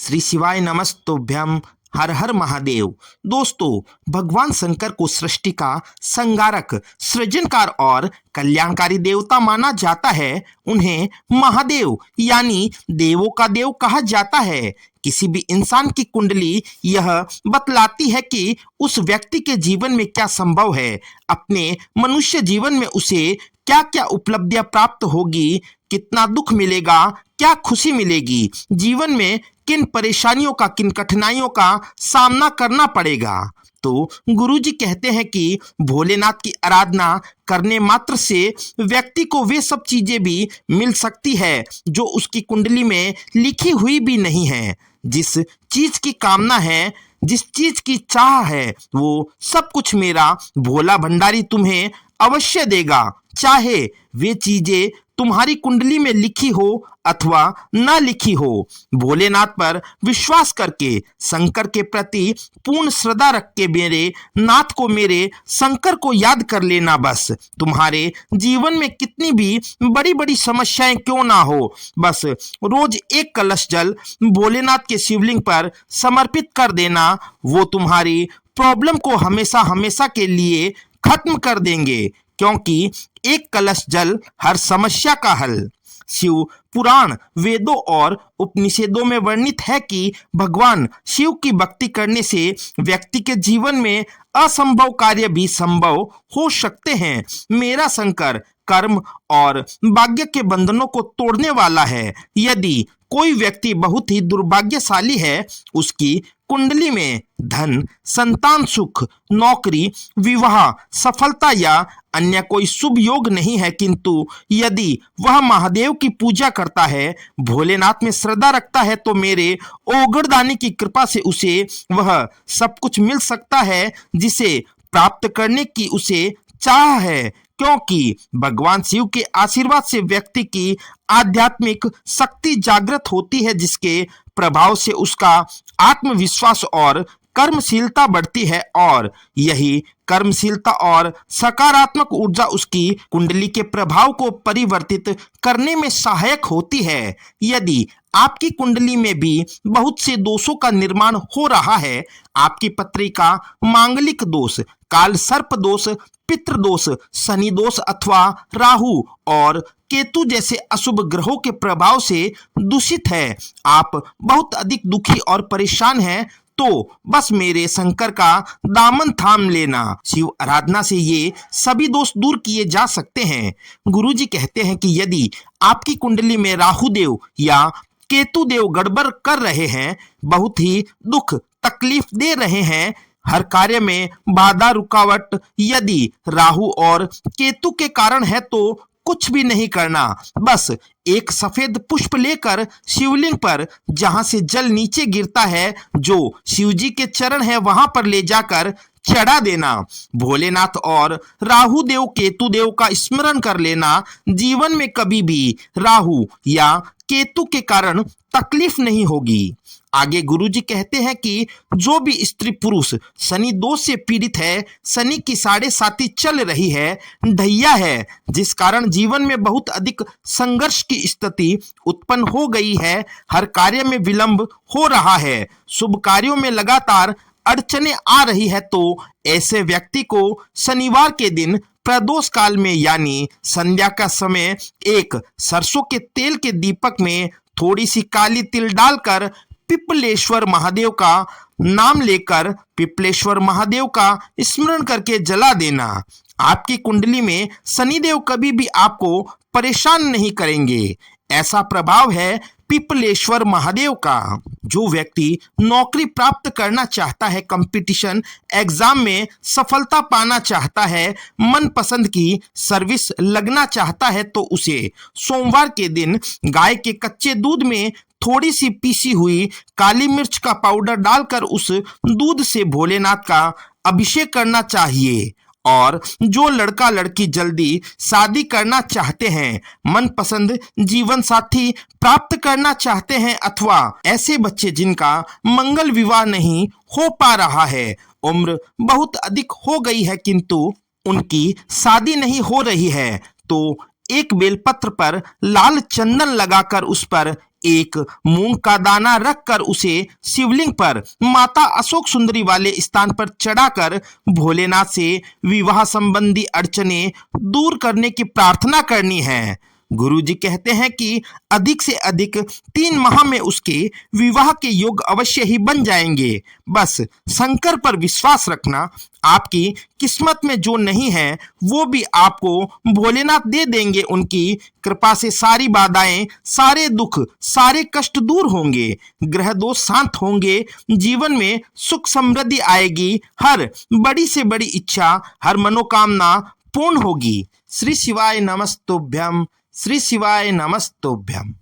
श्री शिवाय नमस्तुभ्यम। हर हर महादेव। दोस्तों, भगवान शंकर को सृष्टि का संगारक, सृजनकार और कल्याणकारी देवता माना जाता है। उन्हें महादेव यानी देवों का देव कहा जाता है। किसी भी इंसान की कुंडली यह बतलाती है कि उस व्यक्ति के जीवन में क्या संभव है, अपने मनुष्य जीवन में उसे क्या क्या उपलब्धियां प्राप्त होगी, कितना दुख मिलेगा, क्या खुशी मिलेगी, जीवन में किन परेशानियों का, किन कठिनाइयों का सामना करना पड़ेगा। तो गुरुजी कहते हैं कि भोलेनाथ की आराधना करने मात्र से व्यक्ति को वे सब चीजें भी मिल सकती है जो उसकी कुंडली में लिखी हुई भी नहीं है। जिस चीज की कामना है, जिस चीज की चाह है, वो सब कुछ मेरा भोला भंडारी तुम्हें अवश्य देगा, चाहे वे चीजें तुम्हारी कुंडली में लिखी हो अथवा न लिखी हो। भोलेनाथ पर विश्वास करके, शंकर के प्रति पूर्ण श्रद्धा रख के मेरे नाथ को, मेरे शंकर को याद कर लेना। बस तुम्हारे जीवन में कितनी भी बड़ी बड़ी समस्याएं क्यों ना हो, बस रोज एक कलश जल भोलेनाथ के शिवलिंग पर समर्पित कर देना। वो तुम्हारी प्रॉब्लम को हमेशा हमेशा के लिए खत्म कर देंगे, क्योंकि एक कलश जल हर समस्या का हल। शिव पुराण, वेदों और उपनिषदों में वर्णित है कि भगवान शिव की भक्ति करने से व्यक्ति के जीवन में असंभव कार्य भी संभव हो सकते हैं। मेरा शंकर कर्म और भाग्य के बंधनों को तोड़ने वाला है। यदि कोई व्यक्ति बहुत ही दुर्भाग्यशाली है, उसकी कुंडली में धन, संतान सुख, नौकरी, विवाह, सफलता या अन्य कोई शुभ योग नहीं है, किंतु यदि वह महादेव की पूजा करता है, भोलेनाथ में श्रद्धा रखता है, तो मेरे ओगरदानी की कृपा से उसे वह सब कुछ मिल सकता है जिसे प्राप्त करने की उसे चाह है। क्योंकि भगवान शिव के आशीर्वाद से व्यक्ति की आध्यात्मिक शक्ति जागृत होती है, जिसके प्रभाव से उसका आत्मविश्वास और कर्मशीलता बढ़ती है, और यही कर्मशीलता और सकारात्मक ऊर्जा उसकी कुंडली के प्रभाव को परिवर्तित करने में सहायक होती है। यदि आपकी कुंडली में भी बहुत से दोषों का निर्माण हो रहा है, आपकी पत्री का मांगलिक दोष, काल सर्प दोष, पितृदोष, शनि दोष अथवा राहु और केतु जैसे अशुभ ग्रहों के प्रभाव से दूषित है, आप बहुत अधिक दुखी और परेशान हैं, तो बस मेरे शंकर का दामन थाम लेना। शिव आराधना से ये सभी दोष दूर किए जा सकते हैं। गुरुजी कहते हैं कि यदि आपकी कुंडली में राहु देव या केतु देव गड़बड़ कर रहे हैं, बहुत ही दुख तकलीफ दे रहे हैं, हर कार्य में बाधा रुकावट यदि राहु और केतु के कारण है, तो कुछ भी नहीं करना। बस एक सफेद पुष्प लेकर शिवलिंग पर, जहां से जल नीचे गिरता है, जो शिवजी के चरण है, वहां पर ले जाकर चढ़ा देना। भोलेनाथ और राहु देव, केतु देव का स्मरण कर लेना। जीवन में कभी भी राहु या केतु के कारण तकलीफ नहीं होगी। आगे गुरुजी कहते हैं कि जो भी स्त्री पुरुष शनि दोष से पीड़ित है, शनि की 7.5 चल रही है, ढैया है, जिस कारण जीवन में बहुत अधिक संघर्ष की स्थिति उत्पन्न हो गई है, हर कार्य में विलंब हो रहा है, शुभ कार्यों में लगातार अड़चने आ रही है, तो ऐसे व्यक्ति को शनिवार के दिन प्रदोष काल में यानी संध्या का समय एक सरसों के तेल के दीपक में थोड़ी सी काली तिल डालकर पिपलेश्वर महादेव का नाम लेकर, पिपलेश्वर महादेव का स्मरण करके जला देना। आपकी कुंडली में शनिदेव कभी भी आपको परेशान नहीं करेंगे। ऐसा प्रभाव है पिपलेश्वर महादेव का। जो व्यक्ति नौकरी प्राप्त करना चाहता है, कंपटीशन एग्जाम में सफलता पाना चाहता है, मनपसंद की सर्विस लगना चाहता है, तो उसे सोमवार के दिन गाय के कच्चे दूध में थोड़ी सी पीसी हुई काली मिर्च का पाउडर डालकर उस दूध से भोलेनाथ का अभिषेक करना चाहिए। और जो लड़का लड़की जल्दी शादी करना चाहते हैं, मनपसंद जीवन साथी प्राप्त करना चाहते हैं, अथवा ऐसे बच्चे जिनका मंगल विवाह नहीं हो पा रहा है, उम्र बहुत अधिक हो गई है किंतु उनकी शादी नहीं हो रही है, तो एक बेलपत्र पर लाल चंदन लगाकर उस पर एक मूंग का दाना रखकर उसे शिवलिंग पर माता अशोक सुंदरी वाले स्थान पर चढ़ाकर भोलेनाथ से विवाह संबंधी अड़चने दूर करने की प्रार्थना करनी है। गुरुजी कहते हैं कि अधिक से अधिक 3 माह में उसके विवाह के योग अवश्य ही बन जाएंगे। बस शंकर पर विश्वास रखना। आपकी किस्मत में जो नहीं है वो भी आपको भोलेनाथ दे देंगे। उनकी कृपा से सारी बाधाएं, सारे दुख, सारे कष्ट दूर होंगे, ग्रह दोष शांत होंगे, जीवन में सुख समृद्धि आएगी, हर बड़ी से बड़ी इच्छा, हर मनोकामना पूर्ण होगी। श्री शिवाय नमस्तुभ्यम। श्री शिवाय नमस्तुभ्यम।